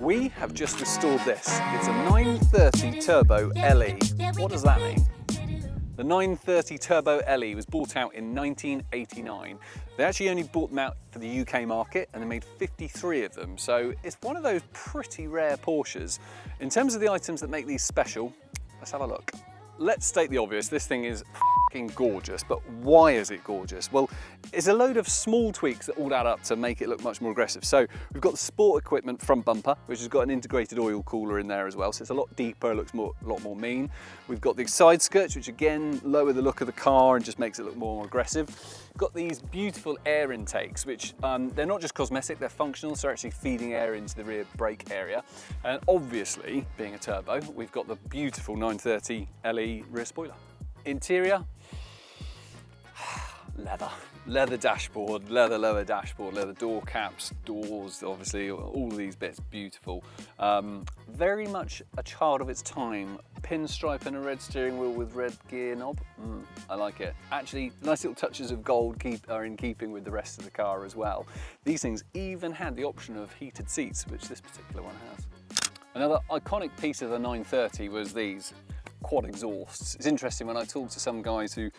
We have just restored this. It's a 930 Turbo LE. What does that mean? The 930 Turbo LE was bought out in 1989. They actually only bought them out for the UK market and they made 53 of them. So it's one of those pretty rare Porsches. In terms of the items that make these special, let's have a look. Let's state the obvious, this thing is f***ing gorgeous, but why is it gorgeous? Well, it's a load of small tweaks that all add up to make it look much more aggressive. So we've got the sport equipment front bumper, which has got an integrated oil cooler in there as well, so it's a lot deeper, looks a lot more mean. We've got the side skirts, which again lower the look of the car and just makes it look more aggressive. We've got these beautiful air intakes, which they're not just cosmetic, they're functional, so they're actually feeding air into the rear brake area. And obviously, being a turbo, we've got the beautiful 930 LE rear spoiler. Interior, leather dashboard, leather lower dashboard, leather door caps, doors, obviously, all of these bits, beautiful. Very much a child of its time. Pinstripe and a red steering wheel with red gear knob. I like it. Actually, nice little touches of gold are in keeping with the rest of the car as well. These things even had the option of heated seats, which this particular one has. Another iconic piece of the 930 was these quad exhausts. It's interesting when I talk to some guys who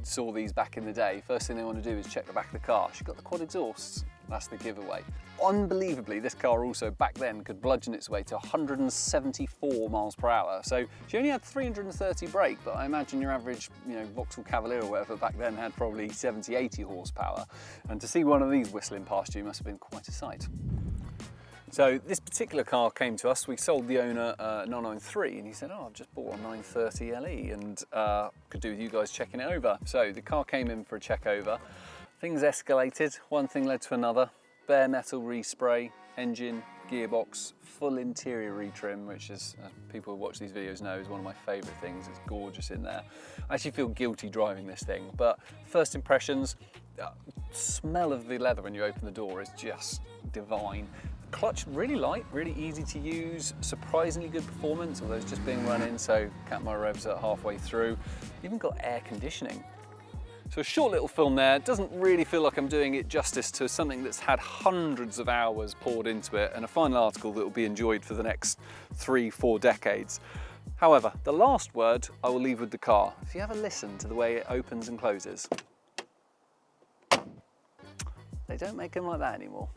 saw these back in the day, first thing they want to do is check the back of the car. She's got the quad exhausts. That's the giveaway. Unbelievably, this car also back then could bludgeon its way to 174 miles per hour. So she only had 330 brake, but I imagine your average, Vauxhall Cavalier or whatever back then had probably 70, 80 horsepower. And to see one of these whistling past you must have been quite a sight. So this particular car came to us, we sold the owner a 993 and he said, I've just bought a 930 LE and could do with you guys checking it over. So the car came in for a check over, things escalated, one thing led to another, bare metal respray, engine, gearbox, full interior retrim, which is, as people who watch these videos know, is one of my favourite things. It's gorgeous in there. I actually feel guilty driving this thing, but first impressions, smell of the leather when you open the door is just divine. Clutch really light, really easy to use, surprisingly good performance, although it's just being run in, so count my revs at halfway through. Even got air conditioning. So a short little film there, doesn't really feel like I'm doing it justice to something that's had hundreds of hours poured into it and a final article that will be enjoyed for the next 3-4 decades. However, the last word I will leave with the car. If you have a listen to the way it opens and closes, they don't make them like that anymore.